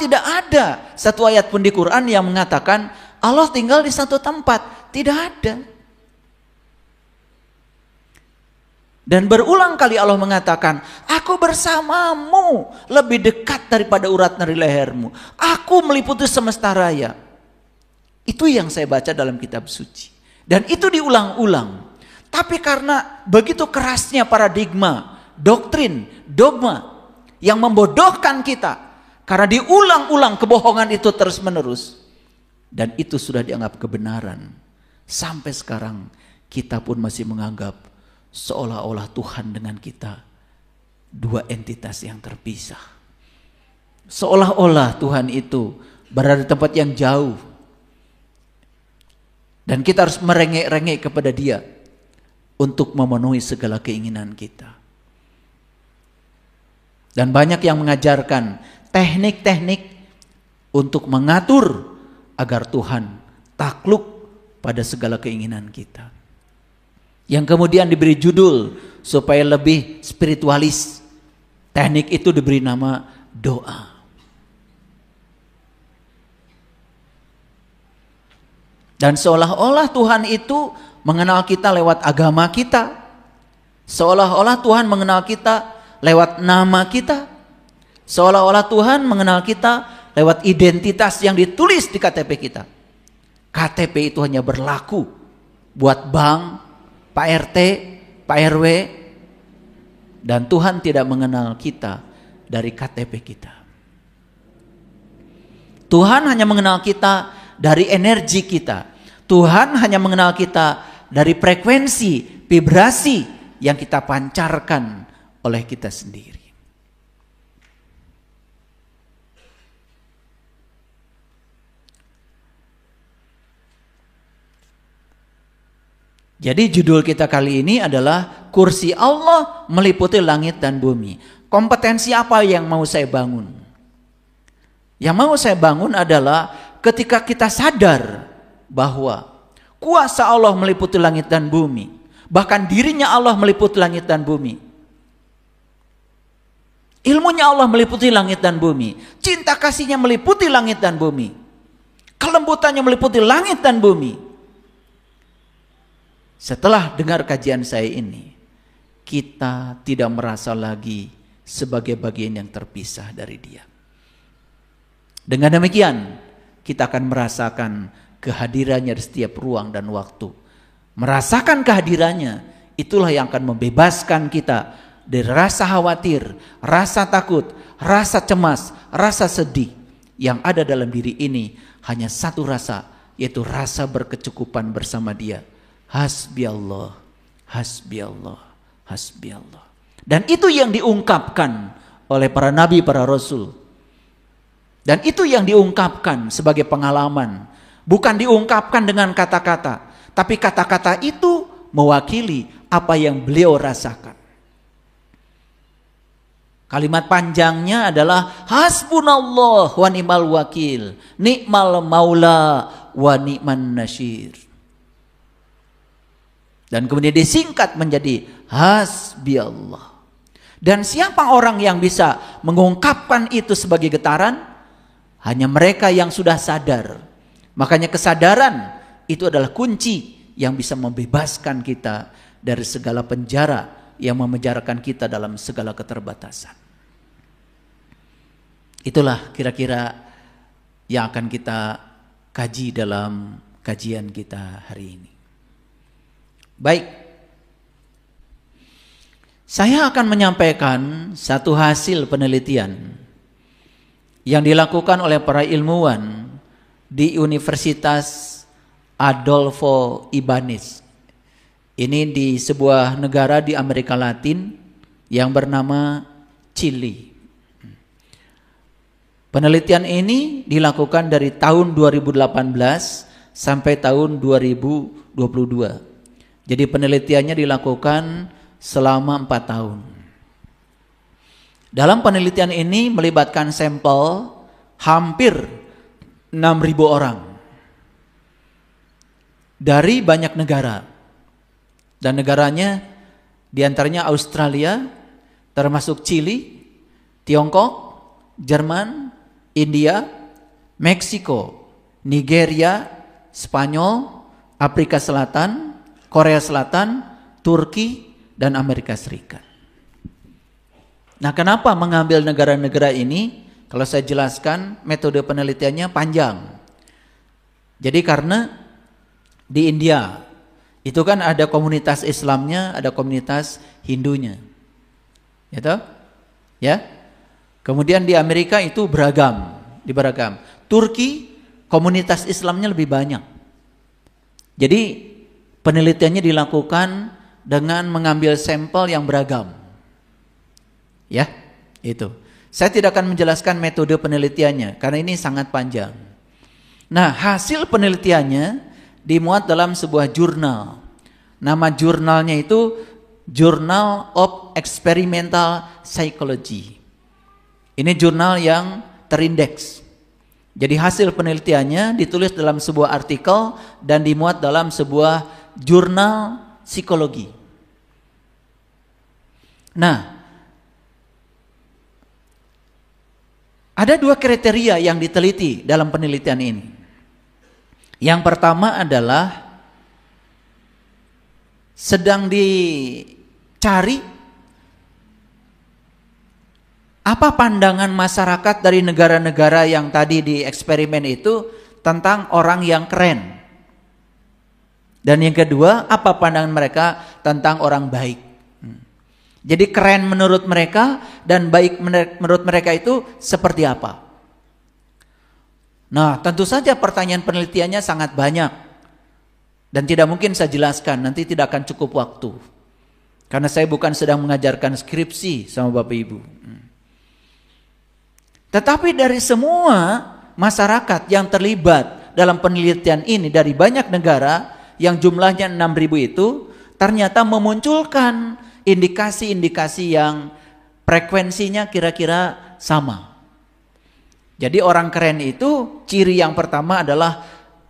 tidak ada satu ayat pun di Quran yang mengatakan Allah tinggal di satu tempat. Tidak ada. Dan berulang kali Allah mengatakan, aku bersamamu lebih dekat daripada urat nadi lehermu. Aku meliputi semesta raya. Itu yang saya baca dalam kitab suci. Dan itu diulang-ulang. Tapi karena begitu kerasnya paradigma, doktrin, dogma yang membodohkan kita. Karena diulang-ulang kebohongan itu terus-menerus. Dan itu sudah dianggap kebenaran. Sampai sekarang kita pun masih menganggap seolah-olah Tuhan dengan kita dua entitas yang terpisah. Seolah-olah Tuhan itu berada di tempat yang jauh. Dan kita harus merengek-rengek kepada Dia untuk memenuhi segala keinginan kita. Dan banyak yang mengajarkan teknik-teknik untuk mengatur agar Tuhan takluk pada segala keinginan kita. Yang kemudian diberi judul supaya lebih spiritualis. Teknik itu diberi nama doa. Dan seolah-olah Tuhan itu mengenal kita lewat agama kita. Seolah-olah Tuhan mengenal kita lewat nama kita. Seolah-olah Tuhan mengenal kita lewat identitas yang ditulis di KTP kita. KTP itu hanya berlaku buat bank, Pak RT, Pak RW, dan Tuhan tidak mengenal kita dari KTP kita. Tuhan hanya mengenal kita dari energi kita. Tuhan hanya mengenal kita dari frekuensi, vibrasi yang kita pancarkan oleh kita sendiri. Jadi judul kita kali ini adalah kursi Allah meliputi langit dan bumi. Kompetensi apa yang mau saya bangun? Yang mau saya bangun adalah ketika kita sadar bahwa kuasa Allah meliputi langit dan bumi. Bahkan dirinya Allah meliputi langit dan bumi. Ilmunya Allah meliputi langit dan bumi. Cinta kasihnya meliputi langit dan bumi. Kelembutannya meliputi langit dan bumi. Setelah dengar kajian saya ini, kita tidak merasa lagi sebagai bagian yang terpisah dari Dia. Dengan demikian, kita akan merasakan kehadirannya di setiap ruang dan waktu. Merasakan kehadirannya, itulah yang akan membebaskan kita dari rasa khawatir, rasa takut, rasa cemas, rasa sedih. Yang ada dalam diri ini hanya satu rasa, yaitu rasa berkecukupan bersama Dia. Hasbi Allah, hasbi Allah, hasbi Allah. Dan itu yang diungkapkan oleh para nabi, para rasul. Dan itu yang diungkapkan sebagai pengalaman. Bukan diungkapkan dengan kata-kata. Tapi kata-kata itu mewakili apa yang beliau rasakan. Kalimat panjangnya adalah hasbunallah wa ni'mal wakil, ni'mal maula wa ni'man nasyir. Dan kemudian disingkat menjadi hasbi Allah. Dan siapa orang yang bisa mengungkapkan itu sebagai getaran? Hanya mereka yang sudah sadar. Makanya kesadaran itu adalah kunci yang bisa membebaskan kita dari segala penjara yang memenjarakan kita dalam segala keterbatasan. Itulah kira-kira yang akan kita kaji dalam kajian kita hari ini. Baik, saya akan menyampaikan satu hasil penelitian yang dilakukan oleh para ilmuwan di Universitas Adolfo Ibáñez. Ini di sebuah negara di Amerika Latin yang bernama Chili. Penelitian ini dilakukan dari tahun 2018 sampai tahun 2022. Jadi penelitiannya dilakukan selama 4 tahun. Dalam penelitian ini melibatkan sampel hampir 6.000 orang dari banyak negara. Dan negaranya diantaranya Australia, termasuk Chili, Tiongkok, Jerman, India, Meksiko, Nigeria, Spanyol, Afrika Selatan, Korea Selatan, Turki, dan Amerika Serikat. Nah, kenapa mengambil negara-negara ini? Kalau saya jelaskan, metode penelitiannya panjang. Jadi karena di India itu kan ada komunitas Islamnya, ada komunitas Hindunya, gitu, ya. Kemudian di Amerika itu beragam. Turki komunitas Islamnya lebih banyak. Jadi penelitiannya dilakukan dengan mengambil sampel yang beragam, ya, itu. Saya tidak akan menjelaskan metode penelitiannya karena ini sangat panjang. Nah, hasil penelitiannya dimuat dalam sebuah jurnal. Nama jurnalnya itu Journal of Experimental Psychology. Ini jurnal yang terindeks. Jadi hasil penelitiannya ditulis dalam sebuah artikel dan dimuat dalam sebuah jurnal psikologi. Nah, ada dua kriteria yang diteliti dalam penelitian ini. Yang pertama adalah sedang dicari apa pandangan masyarakat dari negara-negara yang tadi di eksperimen itu tentang orang yang keren. Dan yang kedua, apa pandangan mereka tentang orang baik. Jadi keren menurut mereka dan baik menurut mereka itu seperti apa? Nah, tentu saja pertanyaan penelitiannya sangat banyak dan tidak mungkin saya jelaskan, nanti tidak akan cukup waktu. Karena saya bukan sedang mengajarkan skripsi sama Bapak Ibu. Tetapi dari semua masyarakat yang terlibat dalam penelitian ini dari banyak negara yang jumlahnya 6.000 itu ternyata memunculkan indikasi-indikasi yang frekuensinya kira-kira sama. Jadi orang keren itu ciri yang pertama adalah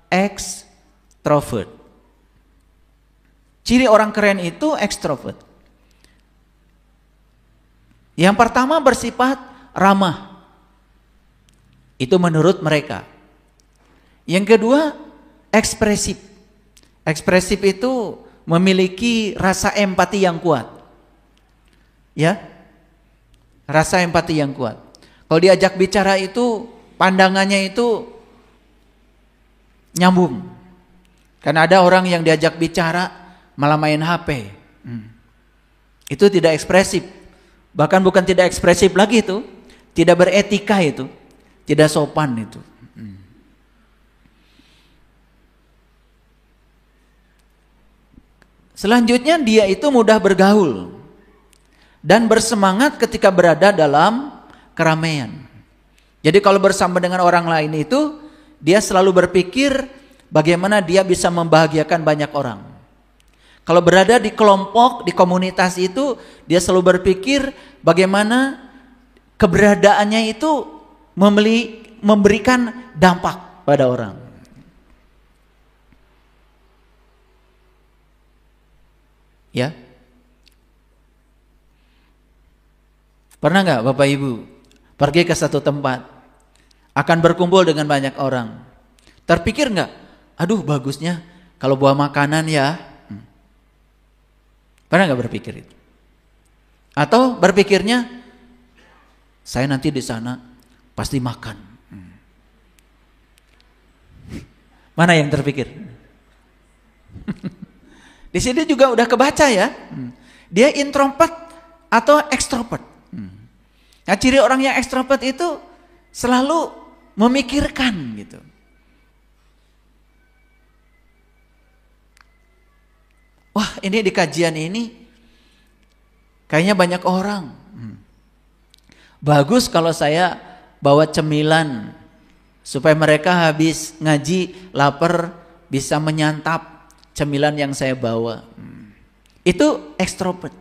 extrovert. Ciri orang keren itu extrovert. Yang pertama bersifat ramah. Itu menurut mereka. Yang kedua ekspresif. Ekspresif itu memiliki rasa empati yang kuat. Ya, rasa empati yang kuat. Kalau diajak bicara itu pandangannya itu nyambung. Karena ada orang yang diajak bicara malah main HP. Itu tidak ekspresif. Bahkan bukan tidak ekspresif lagi itu, tidak beretika itu, tidak sopan itu. Selanjutnya dia itu mudah bergaul dan bersemangat ketika berada dalam keramaian. Jadi kalau bersama dengan orang lain itu dia selalu berpikir bagaimana dia bisa membahagiakan banyak orang. Kalau berada di kelompok, di komunitas itu dia selalu berpikir bagaimana keberadaannya itu memberikan dampak pada orang. Ya. Pernah nggak Bapak Ibu pergi ke satu tempat, akan berkumpul dengan banyak orang, terpikir nggak, aduh bagusnya kalau bawa makanan ya? Pernah nggak berpikir itu? Atau berpikirnya, saya nanti di sana pasti makan. Mana yang terpikir? Di sini juga udah kebaca ya. Dia introvert atau extrovert. Nah, ciri orang yang ekstrovert itu selalu memikirkan gitu. Wah, ini di kajian ini kayaknya banyak orang. Bagus kalau saya bawa cemilan supaya mereka habis ngaji lapar bisa menyantap cemilan yang saya bawa. Itu ekstrovert.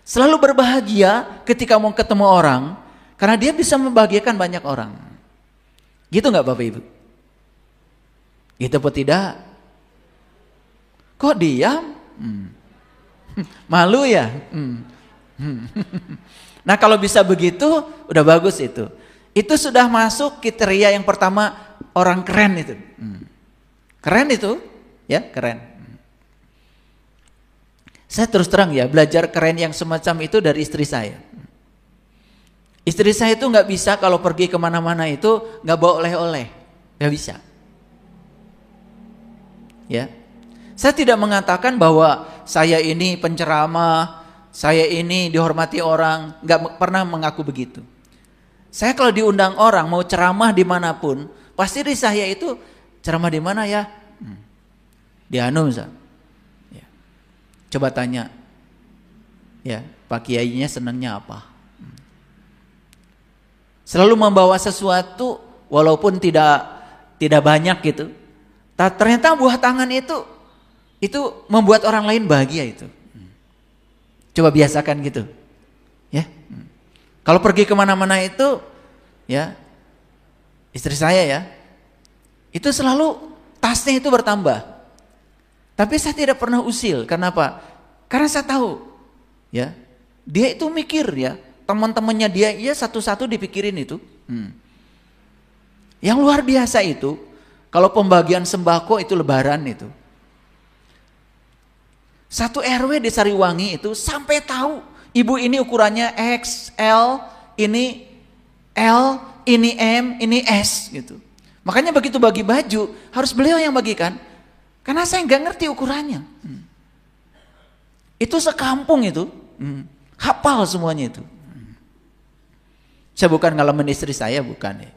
Selalu berbahagia ketika mau ketemu orang karena dia bisa membahagiakan banyak orang. Gitu nggak Bapak Ibu? Gitu apa tidak? Kok diam? Malu ya? Nah kalau bisa begitu udah bagus itu. Itu sudah masuk kriteria yang pertama, orang keren itu. Keren itu, ya keren. Saya terus terang ya, belajar keren yang semacam itu dari istri saya. Istri saya itu nggak bisa kalau pergi kemana-mana itu nggak bawa oleh-oleh, nggak bisa. Ya, saya tidak mengatakan bahwa saya ini penceramah, saya ini dihormati orang, nggak pernah mengaku begitu. Saya kalau diundang orang mau ceramah dimanapun, pasti di saya itu ceramah di mana ya? Di Anu misal. Ya. Coba tanya, ya Pak Kiainya senangnya apa? Selalu membawa sesuatu walaupun tidak banyak gitu. Ternyata buah tangan itu membuat orang lain bahagia itu. Coba biasakan gitu, ya. Kalau pergi kemana-mana itu, ya istri saya ya, itu selalu tasnya itu bertambah. Tapi saya tidak pernah usil. Kenapa? Karena saya tahu, ya dia itu mikir ya, teman-temannya dia ya satu-satu dipikirin itu. Yang luar biasa itu, kalau pembagian sembako itu lebaran itu. Satu RW di Sariwangi itu sampai tahu ibu ini ukurannya XL, ini L, ini M, ini S gitu. Makanya begitu bagi baju harus beliau yang bagikan. Karena saya nggak ngerti ukurannya. Itu sekampung itu, hafal semuanya itu. Saya bukan ngalamin istri saya, bukan ya.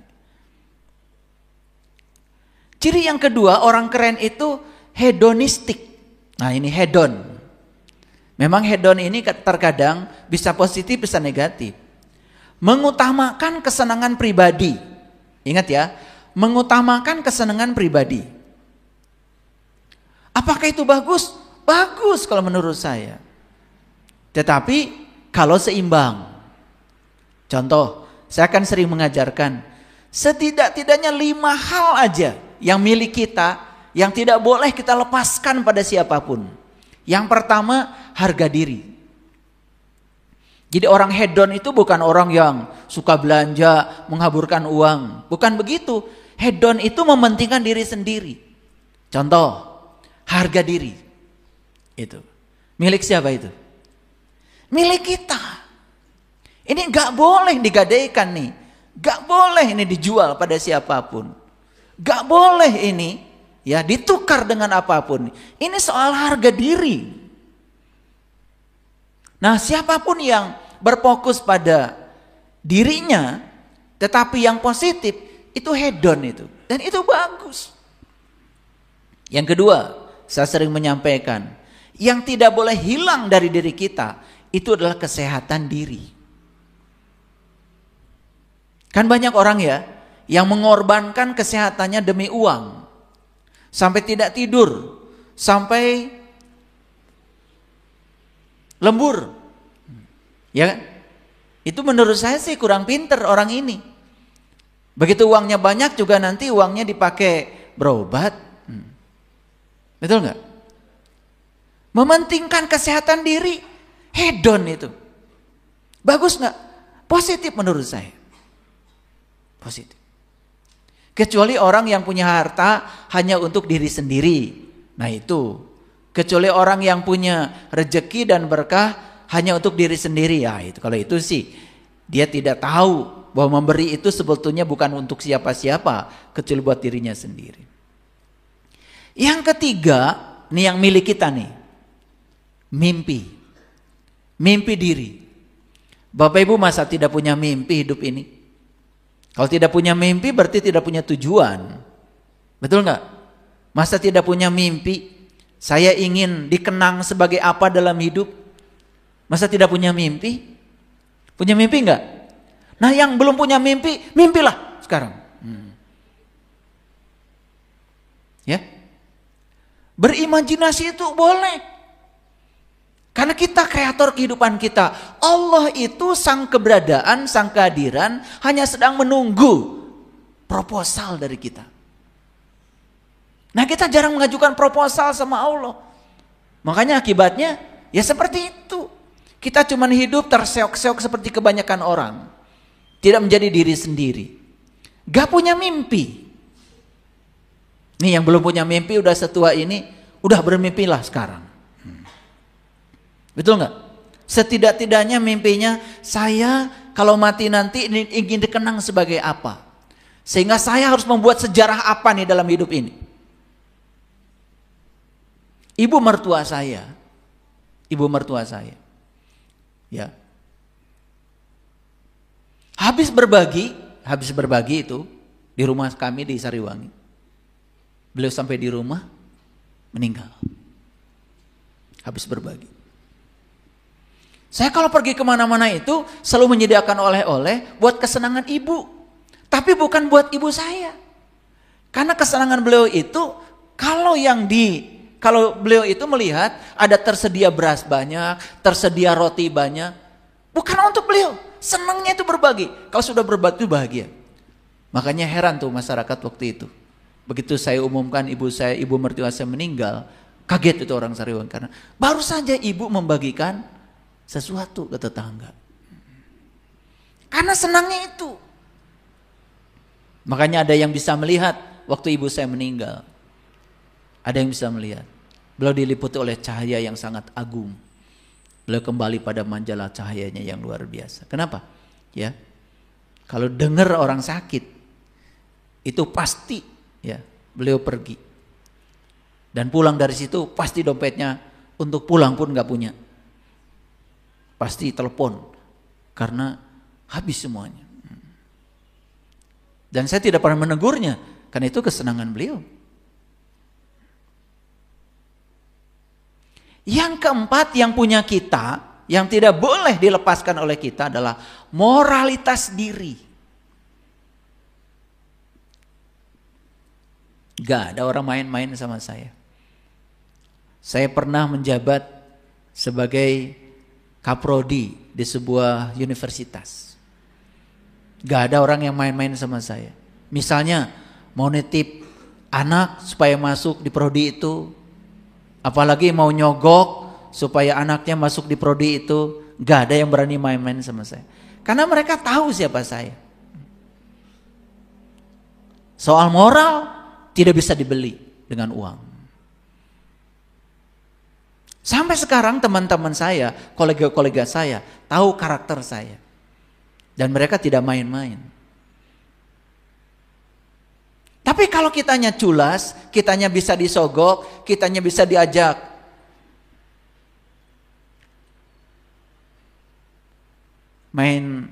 Ciri yang kedua, orang keren itu hedonistik. Nah ini hedon. Memang hedon ini terkadang bisa positif bisa negatif. Mengutamakan kesenangan pribadi. Ingat ya, mengutamakan kesenangan pribadi. Apakah itu bagus? Bagus kalau menurut saya. Tetapi kalau seimbang. Contoh, saya akan sering mengajarkan setidak-tidaknya 5 hal aja yang milik kita yang tidak boleh kita lepaskan pada siapapun. Yang pertama, harga diri. Jadi orang hedon itu bukan orang yang suka belanja, menghaburkan uang. Bukan begitu. Hedon itu mementingkan diri sendiri. Contoh, harga diri. Itu. Milik siapa itu? Milik kita. Ini gak boleh digadaikan nih. Gak boleh ini dijual pada siapapun. Gak boleh ini ya ditukar dengan apapun. Ini soal harga diri. Nah, siapapun yang berfokus pada dirinya tetapi yang positif itu hedon itu, dan itu bagus. Yang kedua, saya sering menyampaikan, yang tidak boleh hilang dari diri kita itu adalah kesehatan diri. Kan banyak orang ya yang mengorbankan kesehatannya demi uang. Sampai tidak tidur, sampai lembur. Ya kan? Itu menurut saya sih kurang pinter orang ini. Begitu uangnya banyak juga nanti uangnya dipakai berobat. Betul nggak? Mementingkan kesehatan diri, hedon itu. Bagus nggak? Positif menurut saya. Positif. Kecuali orang yang punya harta hanya untuk diri sendiri. Nah itu. Kecuali orang yang punya rezeki dan berkah hanya untuk diri sendiri. Ya itu. Kalau itu sih dia tidak tahu bahwa memberi itu sebetulnya bukan untuk siapa-siapa, kecuali buat dirinya sendiri. Yang ketiga, nih yang milik kita nih. Mimpi. Mimpi diri. Bapak Ibu masa tidak punya mimpi hidup ini? Kalau tidak punya mimpi berarti tidak punya tujuan. Betul nggak? Masa tidak punya mimpi? Saya ingin dikenang sebagai apa dalam hidup? Masa tidak punya mimpi? Punya mimpi nggak? Nah yang belum punya mimpi, mimpilah sekarang. Ya, berimajinasi itu boleh. Karena kita kreator kehidupan kita. Allah itu sang keberadaan, sang kehadiran hanya sedang menunggu proposal dari kita. Nah kita jarang mengajukan proposal sama Allah. Makanya akibatnya ya seperti itu. Kita cuma hidup terseok-seok seperti kebanyakan orang. Tidak menjadi diri sendiri. Gak punya mimpi. Nih yang belum punya mimpi udah setua ini, udah bermimpilah sekarang. Betul nggak? Setidak-tidaknya mimpinya, saya kalau mati nanti ingin dikenang sebagai apa? Sehingga saya harus membuat sejarah apa nih dalam hidup ini? Ibu mertua saya, ya, habis berbagi itu di rumah kami di Sariwangi. Beliau sampai di rumah meninggal. Habis berbagi. Saya kalau pergi kemana-mana itu selalu menyediakan oleh-oleh buat kesenangan ibu. Tapi bukan buat ibu saya. Karena kesenangan beliau itu kalau beliau itu melihat ada tersedia beras banyak, tersedia roti banyak, bukan untuk beliau. Senangnya itu berbagi. Kalau sudah berbagi itu bahagia. Makanya heran tuh masyarakat waktu itu. Begitu saya umumkan ibu mertua saya meninggal, kaget itu orang Sariwangi karena baru saja ibu membagikan sesuatu ke tetangga. Karena senangnya itu. Makanya ada yang bisa melihat waktu ibu saya meninggal. Ada yang bisa melihat. Beliau diliputi oleh cahaya yang sangat agung. Beliau kembali pada manjala cahayanya yang luar biasa. Kenapa? Ya. Kalau dengar orang sakit, itu pasti ya beliau pergi. Dan pulang dari situ pasti dompetnya untuk pulang pun gak punya. Pasti telepon karena habis semuanya. Dan saya tidak pernah menegurnya karena itu kesenangan beliau. Yang keempat yang punya kita, yang tidak boleh dilepaskan oleh kita adalah moralitas diri. Gak ada orang main-main sama saya. Saya pernah menjabat sebagai kaprodi di sebuah universitas. Gak ada orang yang main-main sama saya. Misalnya mau nitip anak supaya masuk di prodi itu, apalagi mau nyogok supaya anaknya masuk di prodi itu, gak ada yang berani main-main sama saya. Karena mereka tahu siapa saya. Soal moral tidak bisa dibeli dengan uang. Sampai sekarang teman-teman saya, kolega-kolega saya tahu karakter saya. Dan mereka tidak main-main. Tapi kalau kitanya culas, kitanya bisa disogok, kitanya bisa diajak main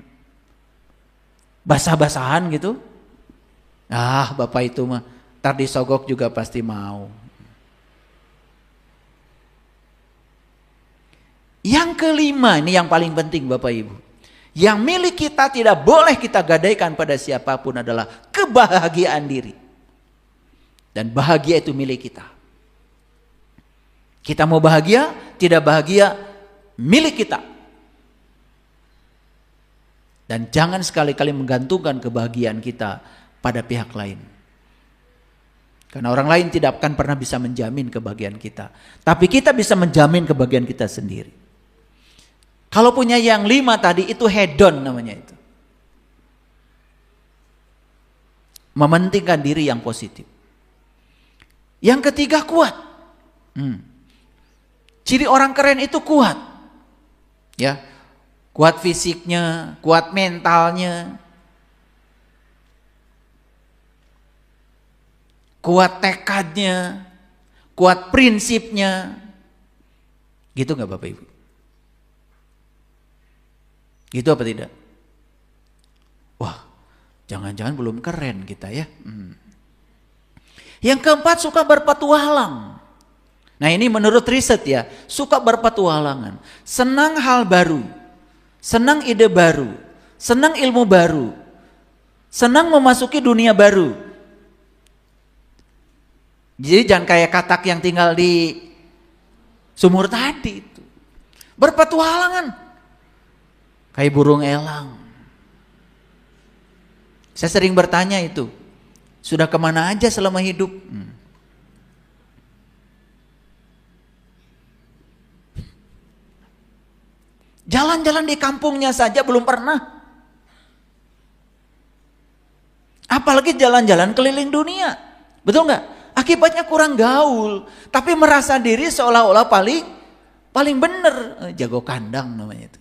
basah-basahan gitu. Ah, bapak itu mah ntar disogok juga pasti mau. Yang kelima, ini yang paling penting Bapak Ibu. Yang milik kita tidak boleh kita gadaikan pada siapapun adalah kebahagiaan diri. Dan bahagia itu milik kita. Kita mau bahagia, tidak bahagia, milik kita. Dan jangan sekali-kali menggantungkan kebahagiaan kita pada pihak lain. Karena orang lain tidak akan pernah bisa menjamin kebahagiaan kita. Tapi kita bisa menjamin kebahagiaan kita sendiri. Kalau punya yang 5 tadi itu hedon namanya itu. Mementingkan diri yang positif. Yang ketiga kuat. Ciri orang keren itu kuat. Ya, kuat fisiknya, kuat mentalnya. Kuat tekadnya, kuat prinsipnya. Gitu gak Bapak Ibu? Gitu apa tidak? Wah, jangan-jangan belum keren kita ya. Yang keempat suka berpetualang. Nah ini menurut riset ya, suka berpetualangan. Senang hal baru, senang ide baru, senang ilmu baru, senang memasuki dunia baru. Jadi jangan kayak katak yang tinggal di sumur tadi itu. Berpetualangan. Kayak burung elang. Saya sering bertanya itu. Sudah kemana aja selama hidup? Jalan-jalan di kampungnya saja belum pernah. Apalagi jalan-jalan keliling dunia. Betul nggak? Akibatnya kurang gaul. Tapi merasa diri seolah-olah paling benar. Jago kandang namanya itu.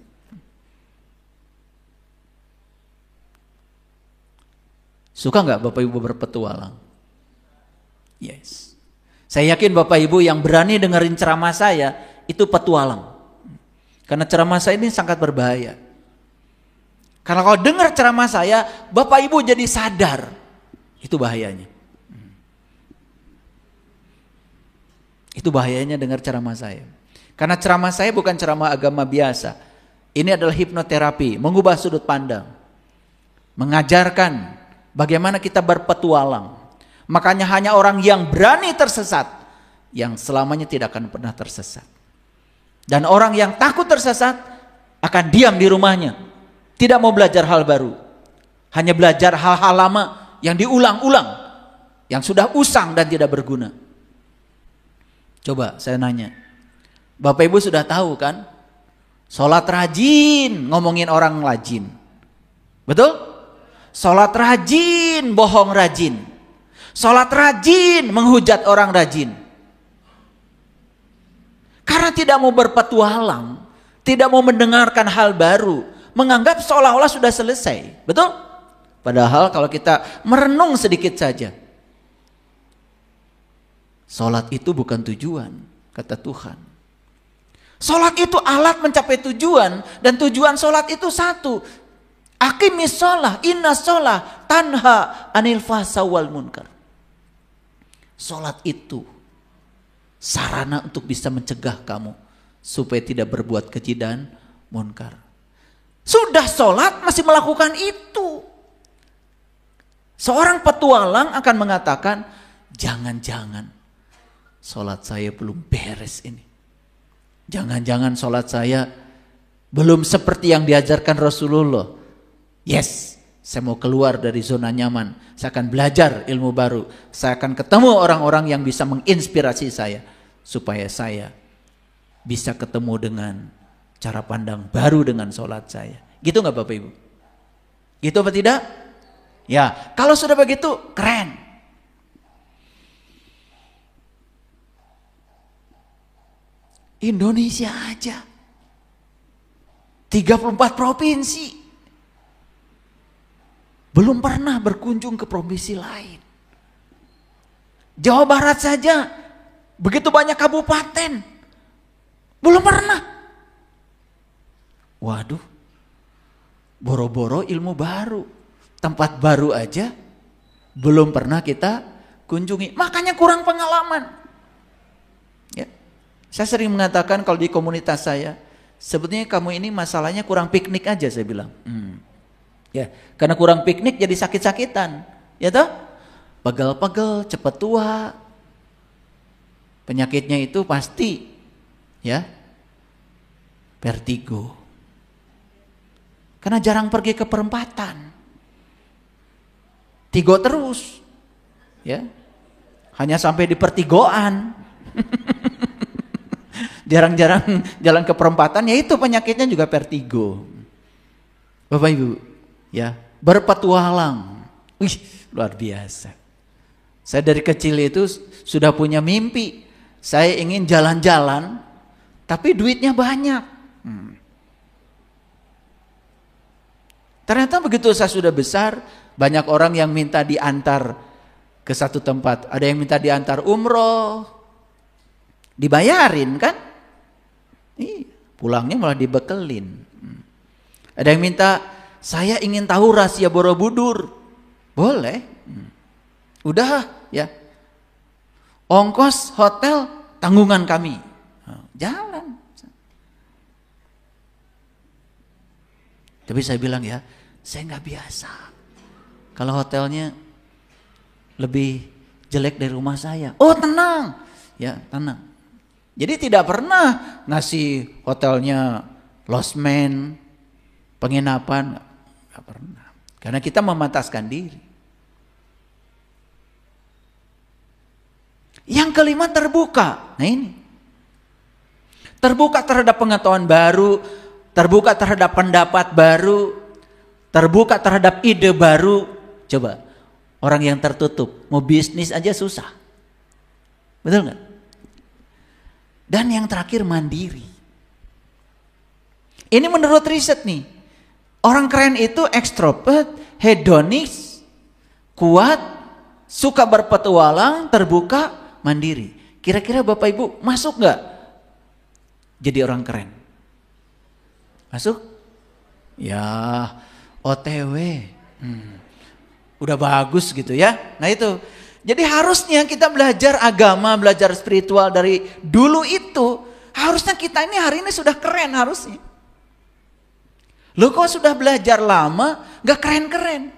Suka nggak Bapak Ibu berpetualang? Yes. Saya yakin Bapak Ibu yang berani dengerin ceramah saya itu petualang. Karena ceramah saya ini sangat berbahaya. Karena kalau dengar ceramah saya, Bapak Ibu jadi sadar. Itu bahayanya. Itu bahayanya dengar ceramah saya. Karena ceramah saya bukan ceramah agama biasa. Ini adalah hipnoterapi, mengubah sudut pandang. Mengajarkan bagaimana kita berpetualang. Makanya hanya orang yang berani tersesat, yang selamanya tidak akan pernah tersesat. Dan orang yang takut tersesat, akan diam di rumahnya. Tidak mau belajar hal baru. Hanya belajar hal-hal lama yang diulang-ulang. Yang sudah usang dan tidak berguna. Coba saya nanya. Bapak Ibu sudah tahu kan? Sholat rajin, ngomongin orang rajin. Betul? Sholat rajin, bohong rajin. Sholat rajin, menghujat orang rajin. Karena tidak mau berpetualang. Tidak mau mendengarkan hal baru. Menganggap seolah-olah sudah selesai. Betul? Padahal kalau kita merenung sedikit saja. Sholat itu bukan tujuan, kata Tuhan. Sholat itu alat mencapai tujuan. Dan tujuan sholat itu satu. Aqimis sholah, inna sholah, tanha anil fahsya wal munkar. Sholat itu sarana untuk bisa mencegah kamu. Supaya tidak berbuat keji dan munkar. Sudah sholat masih melakukan itu. Seorang petualang akan mengatakan, jangan-jangan sholat saya belum beres ini. Jangan-jangan sholat saya belum seperti yang diajarkan Rasulullah. Yes, saya mau keluar dari zona nyaman. Saya akan belajar ilmu baru. Saya akan ketemu orang-orang yang bisa menginspirasi saya. Supaya saya bisa ketemu dengan cara pandang baru dengan sholat saya. Gitu nggak Bapak Ibu? Gitu apa tidak? Ya, kalau sudah begitu keren. Indonesia aja 34 provinsi. Belum pernah berkunjung ke provinsi lain. Jawa Barat saja begitu banyak kabupaten. Belum pernah. Waduh, boro-boro ilmu baru, tempat baru aja belum pernah kita kunjungi, makanya kurang pengalaman. Ya, saya sering mengatakan kalau di komunitas saya, sebetulnya kamu ini masalahnya kurang piknik aja saya bilang. Ya, karena kurang piknik jadi sakit-sakitan, ya toh? Pegel-pegel, cepat tua, penyakitnya itu pasti, ya, vertigo. Karena jarang pergi ke perempatan. Tigo terus. Ya. Hanya sampai di pertigoan. Jarang-jarang jalan ke perempatan, ya itu penyakitnya juga vertigo. Bapak Ibu, ya, berpetualang. Wih, luar biasa. Saya dari kecil itu sudah punya mimpi. Saya ingin jalan-jalan, tapi duitnya banyak. Ternyata begitu saya sudah besar, banyak orang yang minta diantar ke satu tempat. Ada yang minta diantar umroh, dibayarin kan? Pulangnya malah dibekelin. Ada yang minta, saya ingin tahu rahasia Borobudur. Boleh. Udah ya. Ongkos hotel tanggungan kami. Jalan. Tapi saya bilang ya, saya nggak biasa. Kalau hotelnya lebih jelek dari rumah saya. Oh tenang, ya tenang. Jadi tidak pernah ngasih hotelnya losmen, penginapan, nggak pernah. Karena kita memataskan diri. Yang kelima terbuka. Nah ini, terbuka terhadap pengetahuan baru, terbuka terhadap pendapat baru, terbuka terhadap ide baru. Coba, Orang yang tertutup, mau bisnis aja susah. Betul nggak? Dan yang terakhir mandiri. Ini menurut riset nih. Orang keren itu ekstrovert, hedonis, kuat, suka berpetualang, terbuka, mandiri. Kira-kira Bapak Ibu masuk nggak jadi orang keren? Masuk? Ya, OTW. Udah bagus gitu ya. Nah itu. Jadi harusnya kita belajar agama, belajar spiritual dari dulu itu. Harusnya kita ini hari ini sudah keren harusnya. Loh kok sudah belajar lama gak keren-keren.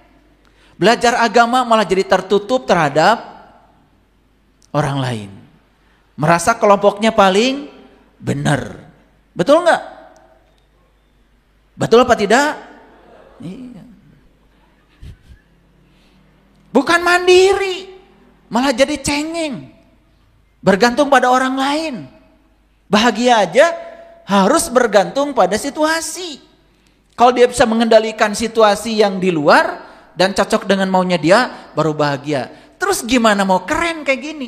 Belajar agama malah jadi tertutup terhadap orang lain. Merasa kelompoknya paling benar. Betul gak? Betul apa tidak? Iya. Bukan mandiri, malah jadi cengeng. Bergantung pada orang lain. Bahagia aja harus bergantung pada situasi. Kalau dia bisa mengendalikan situasi yang di luar dan cocok dengan maunya dia, baru bahagia. Terus gimana mau keren kayak gini?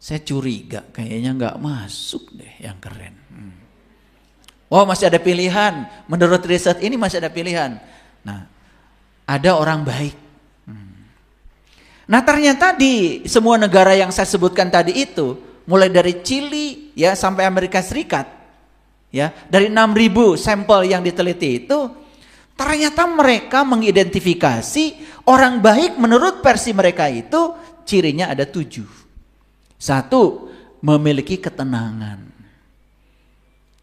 Saya curiga kayaknya nggak masuk deh yang keren. Oh masih ada pilihan. Menurut riset ini masih ada pilihan. Nah, ada orang baik. Nah ternyata di semua negara yang saya sebutkan tadi itu, mulai dari Chili ya sampai Amerika Serikat, ya dari 6.000 sampel yang diteliti itu, ternyata mereka mengidentifikasi orang baik menurut versi mereka itu cirinya ada 7. 1, memiliki ketenangan.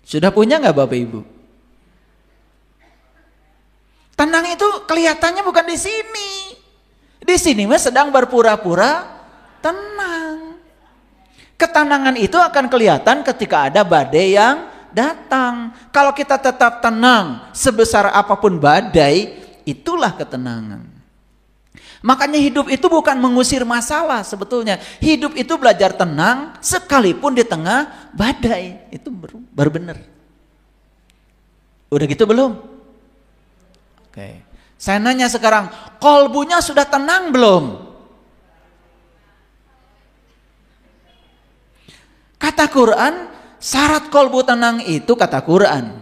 Sudah punya nggak Bapak Ibu? Tenang itu kelihatannya bukan di sini. Di sini mah sedang berpura-pura tenang. Ketenangan itu akan kelihatan ketika ada badai yang datang. Kalau kita tetap tenang sebesar apapun badai, itulah ketenangan. Makanya hidup itu bukan mengusir masalah sebetulnya. Hidup itu belajar tenang sekalipun di tengah badai. Itu baru benar. Udah gitu belum? Oke. Saya nanya sekarang, kolbunya sudah tenang belum? Kata Quran, syarat kolbu tenang itu kata Quran.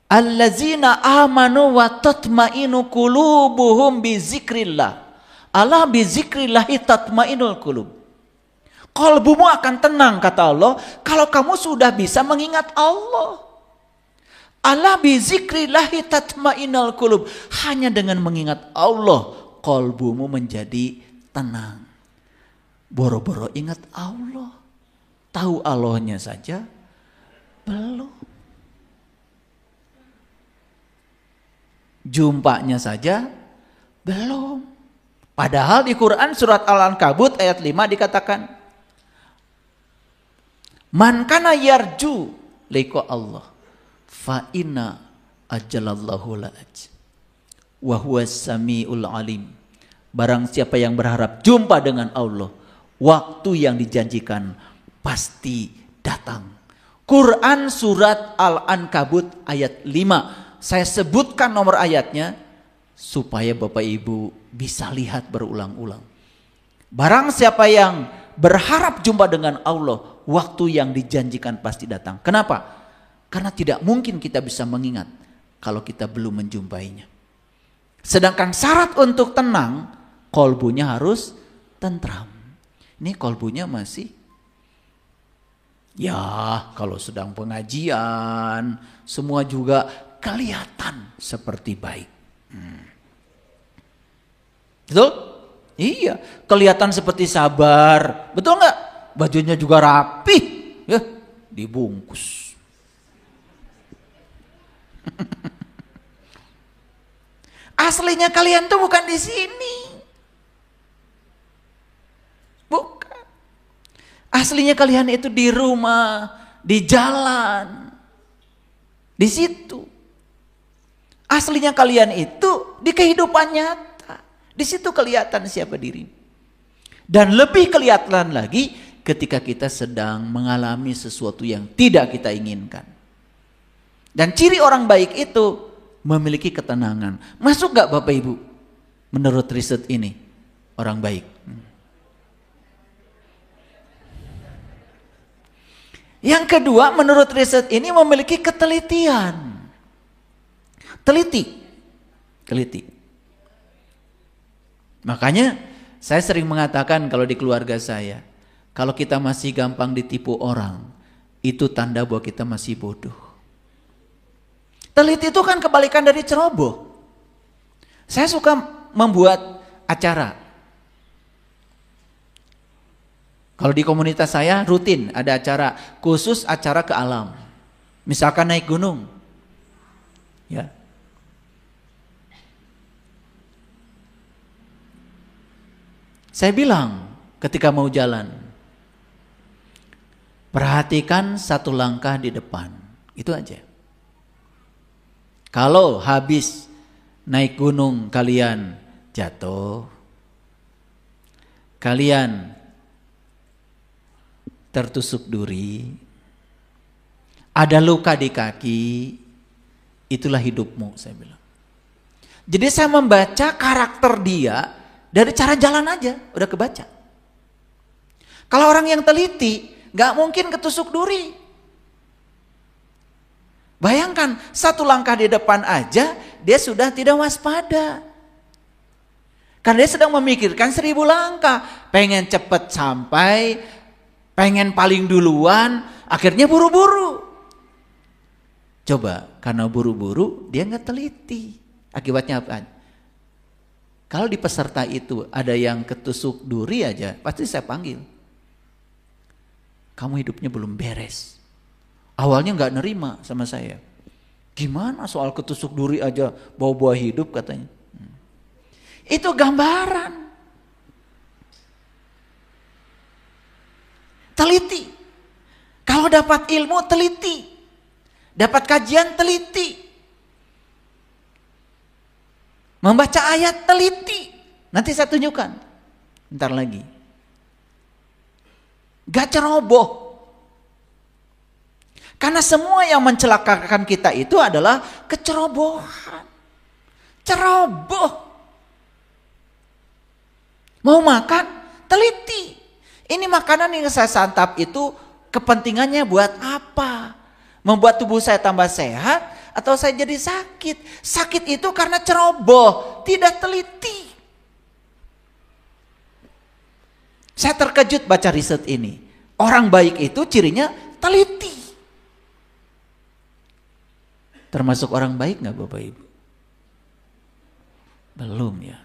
Allazina amanu wa tatmainu qulubuhum bi zikrillah. Ala bi zikrillahi tatmainul qulub. Kolbumu akan tenang kata Allah kalau kamu sudah bisa mengingat Allah. Ala bi zikrillahi tatmainul qulub. Hanya dengan mengingat Allah kolbumu menjadi tenang. Boro-boro ingat Allah. Tahu Allahnya saja belum. Jumpanya saja belum. Padahal di Quran surat Al-Ankabut ayat 5 dikatakan, man kana yarju liqa Allah fa inna ajalallahu la'aj wa huwas samiul alim. Barang siapa yang berharap jumpa dengan Allah, waktu yang dijanjikan pasti datang. Quran surat Al-Ankabut ayat 5. Saya sebutkan nomor ayatnya supaya Bapak Ibu bisa lihat berulang-ulang. Barang siapa yang berharap jumpa dengan Allah, waktu yang dijanjikan pasti datang. Kenapa? Karena tidak mungkin kita bisa mengingat kalau kita belum menjumpainya. Sedangkan syarat untuk tenang, kolbunya harus tentram. Ini kolbunya masih, ya kalau sedang pengajian, semua juga kelihatan seperti baik. Betul? Iya, kelihatan seperti sabar. Betul nggak? Bajunya juga rapi, ya, dibungkus. Aslinya kalian tuh bukan di sini. Bukan. Aslinya kalian itu di rumah, di jalan, di situ. Aslinya kalian itu di kehidupan nyata. Di situ kelihatan siapa diri. Dan lebih kelihatan lagi ketika kita sedang mengalami sesuatu yang tidak kita inginkan. Dan ciri orang baik itu memiliki ketenangan. Masuk gak Bapak Ibu? Menurut riset ini, orang baik. Yang kedua, menurut riset ini memiliki ketelitian. Teliti. Makanya saya sering mengatakan kalau di keluarga saya, kalau kita masih gampang ditipu orang, itu tanda bahwa kita masih bodoh. Teliti itu kan kebalikan dari ceroboh. Saya suka membuat acara. Kalau di komunitas saya rutin ada acara, khusus acara ke alam. Misalkan naik gunung. Ya. Saya bilang ketika mau jalan, perhatikan satu langkah di depan. Itu aja. Kalau habis naik gunung kalian jatuh, kalian tertusuk duri, ada luka di kaki, itulah hidupmu, saya bilang. Jadi saya membaca karakter dia dari cara jalan aja, udah kebaca. Kalau orang yang teliti, gak mungkin ketusuk duri. Bayangkan, satu langkah di depan aja, dia sudah tidak waspada. Karena dia sedang memikirkan 1000 langkah, pengen cepet sampai, pengen paling duluan, akhirnya buru-buru. Coba, karena buru-buru dia nggak teliti. Akibatnya apa? Kalau di peserta itu ada yang ketusuk duri aja, pasti saya panggil. Kamu hidupnya belum beres. Awalnya nggak nerima sama saya. Gimana soal ketusuk duri aja bawa-bawa hidup katanya. Itu gambaran. Teliti. Kalau dapat ilmu teliti. Dapat kajian teliti. Membaca ayat teliti. Nanti saya tunjukkan. Bentar lagi. Gak ceroboh. Karena semua yang mencelakakan kita itu adalah kecerobohan. Ceroboh. Mau makan? Teliti. Ini makanan yang saya santap itu kepentingannya buat apa? Membuat tubuh saya tambah sehat atau saya jadi sakit? Sakit itu karena ceroboh, tidak teliti. Saya terkejut baca riset ini. Orang baik itu cirinya teliti. Termasuk orang baik gak Bapak Ibu? Belum ya.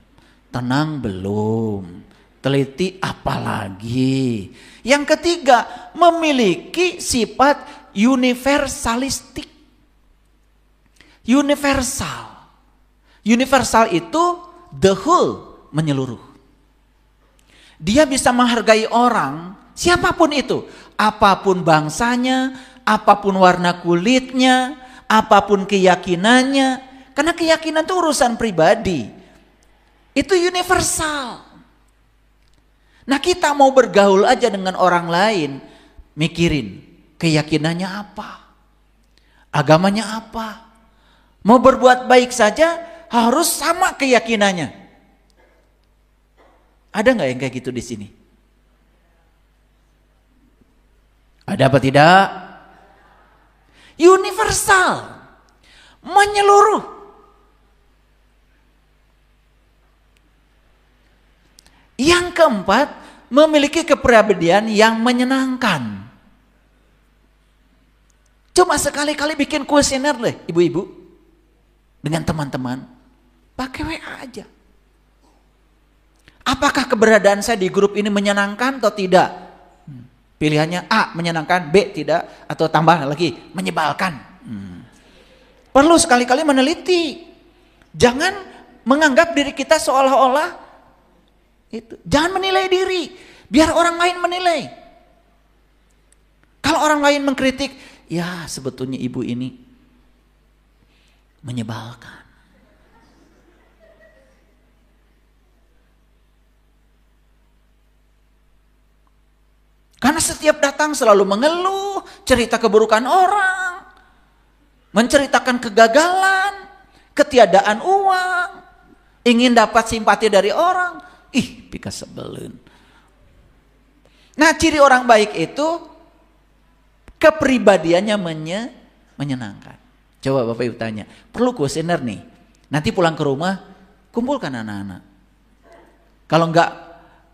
Tenang belum. Teliti apalagi. Yang ketiga, memiliki sifat universalistik. Universal. Universal itu the whole, menyeluruh. Dia bisa menghargai orang, siapapun itu. Apapun bangsanya, apapun warna kulitnya, apapun keyakinannya. Karena keyakinan itu urusan pribadi. Itu universal. Nah kita mau bergaul aja dengan orang lain, mikirin keyakinannya apa, agamanya apa. Mau berbuat baik saja harus sama keyakinannya. Ada nggak yang kayak gitu di sini? Ada apa tidak? Universal, menyeluruh. Yang keempat, memiliki kepribadian yang menyenangkan. Coba sekali-kali bikin kuesioner deh, ibu-ibu. Dengan teman-teman. Pakai WA aja. Apakah keberadaan saya di grup ini menyenangkan atau tidak? Pilihannya A, menyenangkan, B, tidak. Atau tambah lagi, menyebalkan. Perlu sekali-kali meneliti. Jangan menganggap diri kita seolah-olah itu. Jangan menilai diri, biar orang lain menilai. Kalau orang lain mengkritik, ya sebetulnya ibu ini menyebalkan. Karena setiap datang selalu mengeluh, cerita keburukan orang, menceritakan kegagalan, ketiadaan uang, ingin dapat simpati dari orang. Ih, pika sebelun. Nah, ciri orang baik itu kepribadiannya menyenangkan. Coba Bapak Ibu tanya, perlu kuesioner nih. Nanti pulang ke rumah, kumpulkan anak-anak.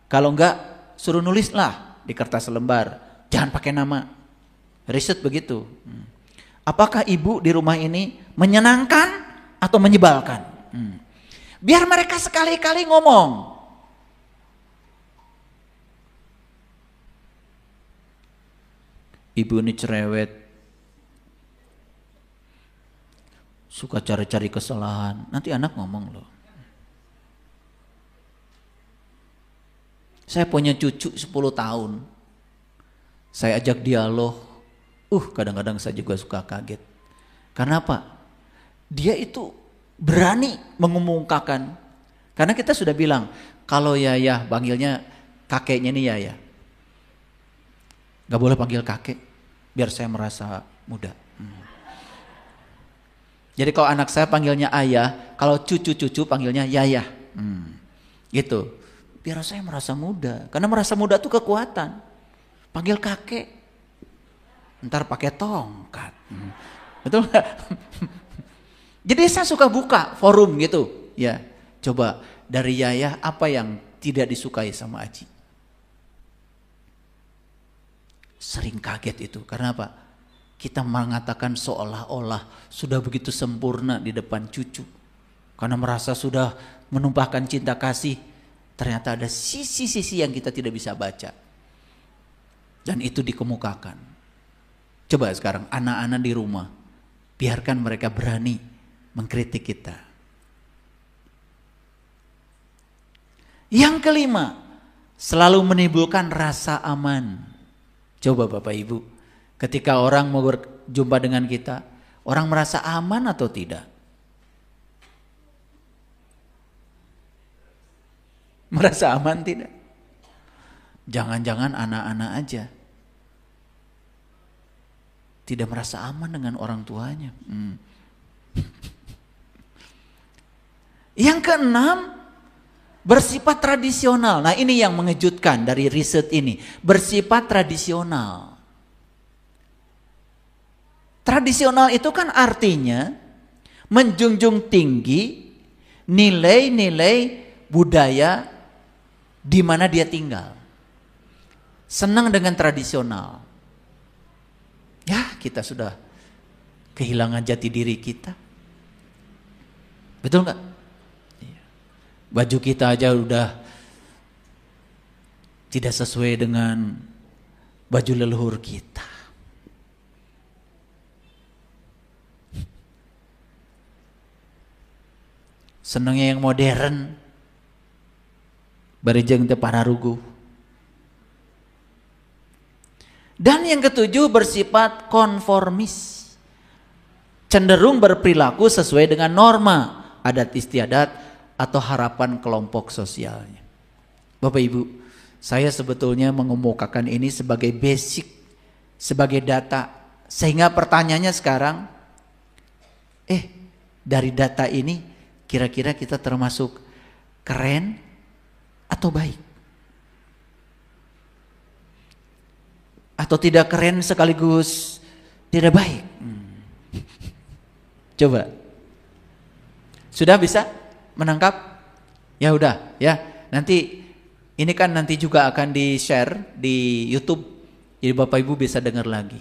Kalau enggak suruh nulis lah di kertas lembar. Jangan pakai nama. Riset begitu. Apakah ibu di rumah ini menyenangkan atau menyebalkan? Biar mereka sekali-kali ngomong. Ibu ini cerewet, suka cari-cari kesalahan. Nanti anak ngomong loh. Saya punya cucu 10 tahun. Saya ajak dialog. Kadang-kadang saya juga suka kaget. Karena apa? Dia itu berani mengumumkakan. Karena kita sudah bilang, kalau Yayah panggilnya kakeknya nih Yayah. Gak boleh panggil kakek, biar saya merasa muda. Jadi kalau anak saya panggilnya ayah, kalau cucu-cucu panggilnya Yayah. Gitu. Biar saya merasa muda. Karena merasa muda itu kekuatan. Panggil kakek, ntar pakai tongkat. Betul gak? Jadi saya suka buka forum gitu. Ya, coba dari Yayah apa yang tidak disukai sama Aji? Sering kaget itu. Karena apa? Kita mengatakan seolah-olah sudah begitu sempurna di depan cucu. Karena merasa sudah menumpahkan cinta kasih. Ternyata ada sisi-sisi yang kita tidak bisa baca. Dan itu dikemukakan. Coba sekarang anak-anak di rumah. Biarkan mereka berani mengkritik kita. Yang kelima, selalu menimbulkan rasa aman. Coba Bapak Ibu, ketika orang mau berjumpa dengan kita, orang merasa aman atau tidak? Merasa aman tidak? Jangan-jangan anak-anak aja tidak merasa aman dengan orang tuanya. Yang keenam, bersifat tradisional. Nah, ini yang mengejutkan dari riset ini. Bersifat tradisional. Tradisional itu kan artinya menjunjung tinggi nilai-nilai budaya di mana dia tinggal. Senang dengan tradisional. Ya, kita sudah kehilangan jati diri kita. Betul nggak? Baju kita aja udah tidak sesuai dengan baju leluhur kita. Senangnya yang modern. Barejeng teh pararugu. Dan yang ketujuh, bersifat konformis. Cenderung berperilaku sesuai dengan norma, adat istiadat, atau harapan kelompok sosialnya. Bapak Ibu, saya sebetulnya mengemukakan ini sebagai basic, sebagai data. Sehingga pertanyaannya sekarang, dari data ini kira-kira kita termasuk keren atau baik? Atau tidak keren sekaligus tidak baik? Coba. Sudah bisa menangkap? Ya udah ya. Nanti ini kan nanti juga akan di-share di YouTube. Jadi Bapak Ibu bisa dengar lagi.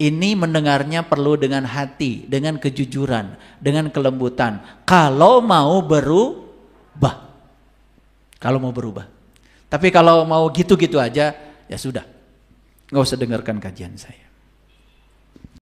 Ini mendengarnya perlu dengan hati, dengan kejujuran, dengan kelembutan. Kalau mau berubah. Kalau mau berubah. Tapi kalau mau gitu-gitu aja, ya sudah. Nggak usah dengarkan kajian saya.